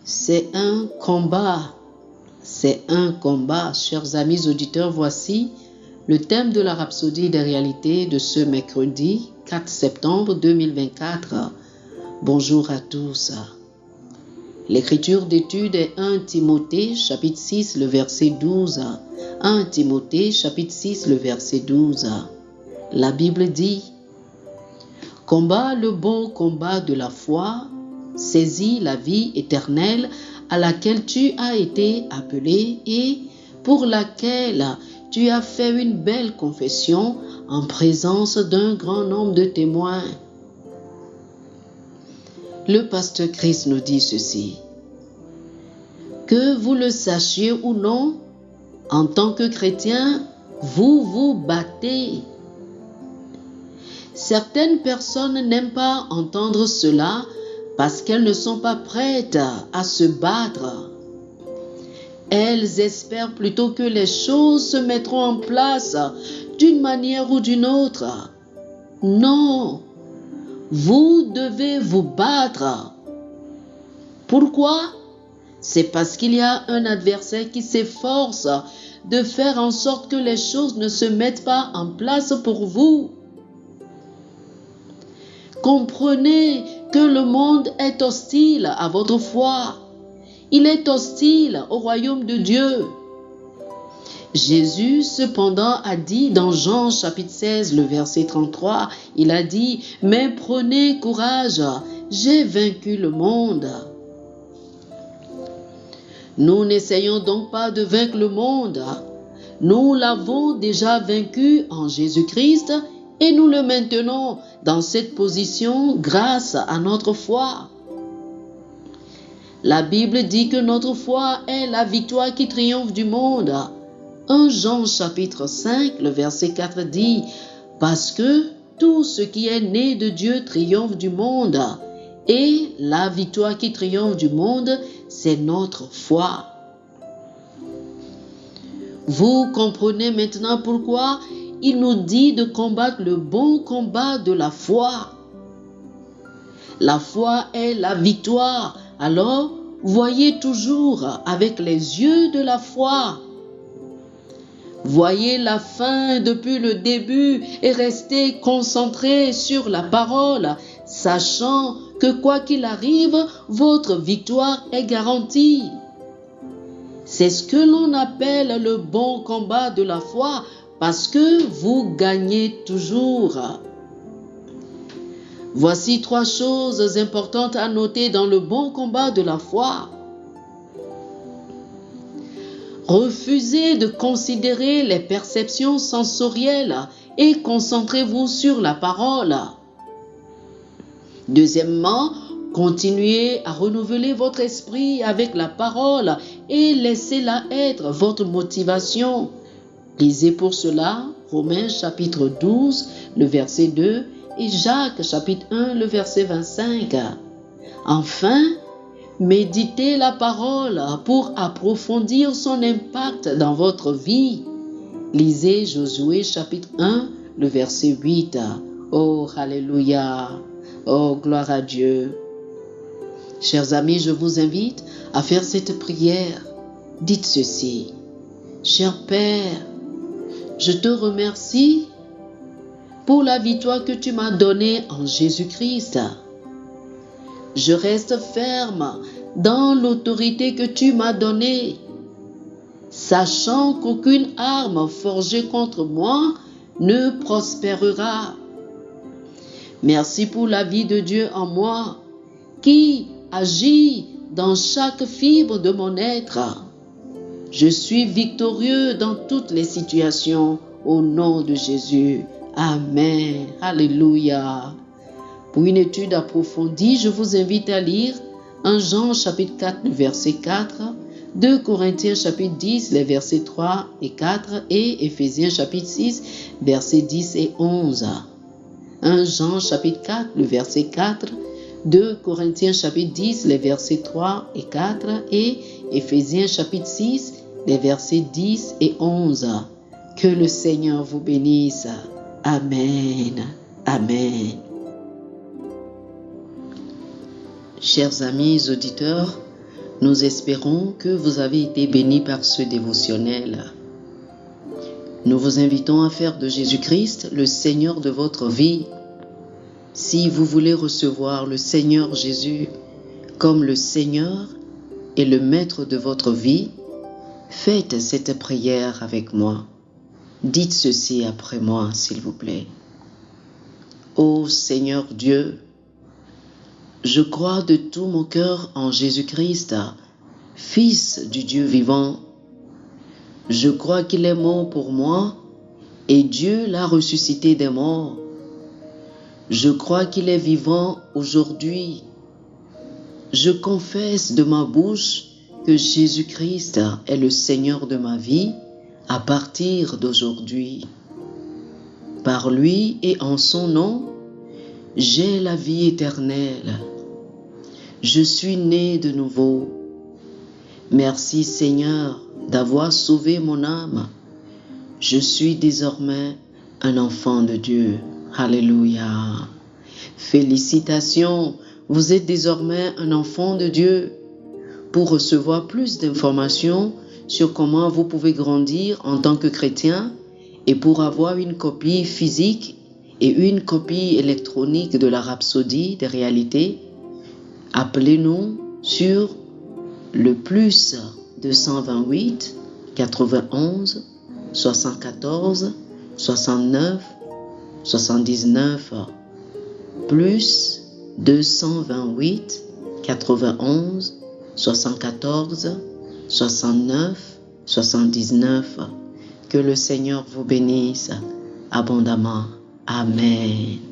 C'est un combat. C'est un combat. Chers amis auditeurs, voici le thème de la Rhapsodie des réalités de ce mercredi 4 septembre 2024. Bonjour à tous. L'écriture d'étude est 1 Timothée chapitre 6, le verset 12. 1 Timothée chapitre 6, le verset 12. La Bible dit: combat le bon combat de la foi, saisis la vie éternelle à laquelle tu as été appelé et pour laquelle tu as fait une belle confession en présence d'un grand nombre de témoins. Le pasteur Christ nous dit ceci: que vous le sachiez ou non, en tant que chrétien, vous vous battez. Certaines personnes n'aiment pas entendre cela parce qu'elles ne sont pas prêtes à se battre. Elles espèrent plutôt que les choses se mettront en place d'une manière ou d'une autre. Non, vous devez vous battre. Pourquoi? C'est parce qu'il y a un adversaire qui s'efforce de faire en sorte que les choses ne se mettent pas en place pour vous. Comprenez que le monde est hostile à votre foi. Il est hostile au royaume de Dieu. Jésus, cependant, a dit dans Jean chapitre 16, le verset 33, il a dit: « Mais prenez courage, j'ai vaincu le monde. » Nous n'essayons donc pas de vaincre le monde. Nous l'avons déjà vaincu en Jésus-Christ et nous le maintenons dans cette position grâce à notre foi. La Bible dit que notre foi est la victoire qui triomphe du monde. 1 Jean chapitre 5, le verset 4 dit: « Parce que tout ce qui est né de Dieu triomphe du monde, et la victoire qui triomphe du monde, c'est notre foi. » Vous comprenez maintenant pourquoi il nous dit de combattre le bon combat de la foi. La foi est la victoire. Alors, voyez toujours avec les yeux de la foi. Voyez la fin depuis le début et restez concentrés sur la parole, sachant que quoi qu'il arrive, votre victoire est garantie. C'est ce que l'on appelle le bon combat de la foi, parce que vous gagnez toujours. Voici 3 choses importantes à noter dans le bon combat de la foi. Refusez de considérer les perceptions sensorielles et concentrez-vous sur la parole. Deuxièmement, continuez à renouveler votre esprit avec la parole et laissez-la être votre motivation. Lisez pour cela Romains chapitre 12, le verset 2 et Jacques chapitre 1, le verset 25. Enfin, méditez la parole pour approfondir son impact dans votre vie. Lisez Josué chapitre 1, le verset 8. Oh, alléluia! Oh, gloire à Dieu! Chers amis, je vous invite à faire cette prière. Dites ceci: cher Père, je te remercie pour la victoire que tu m'as donnée en Jésus-Christ. Je reste ferme dans l'autorité que tu m'as donnée, sachant qu'aucune arme forgée contre moi ne prospérera. Merci pour la vie de Dieu en moi, qui agit dans chaque fibre de mon être. Je suis victorieux dans toutes les situations, au nom de Jésus. Amen. Alléluia. Pour une étude approfondie, je vous invite à lire 1 Jean chapitre 4, verset 4, 2 Corinthiens chapitre 10, les versets 3 et 4 et Éphésiens chapitre 6, versets 10 et 11. 1 Jean chapitre 4, le verset 4, 2 Corinthiens chapitre 10, les versets 3 et 4 et Éphésiens chapitre 6, les versets 10 et 11. Que le Seigneur vous bénisse. Amen. Amen. Chers amis auditeurs, Nous espérons que vous avez été bénis par ce dévotionnel. Nous vous invitons à faire de Jésus-Christ le Seigneur de votre vie. Si vous voulez recevoir le Seigneur Jésus comme le Seigneur et le Maître de votre vie, faites cette prière avec moi. Dites ceci après moi, s'il vous plaît. Ô Seigneur Dieu, je crois de tout mon cœur en Jésus-Christ, Fils du Dieu vivant. Je crois qu'il est mort pour moi et Dieu l'a ressuscité des morts. Je crois qu'il est vivant aujourd'hui. Je confesse de ma bouche que Jésus-Christ est le Seigneur de ma vie à partir d'aujourd'hui. Par lui et en son nom, j'ai la vie éternelle. Je suis né de nouveau. Merci Seigneur d'avoir sauvé mon âme. Je suis désormais un enfant de Dieu. Alléluia. Félicitations, vous êtes désormais un enfant de Dieu. Pour recevoir plus d'informations sur comment vous pouvez grandir en tant que chrétien et pour avoir une copie physique et une copie électronique de la Rhapsodie des réalités, appelez-nous sur le plus 228 91 74 69 79 plus 228 91 74 69 79. Que le Seigneur vous bénisse abondamment. Amen.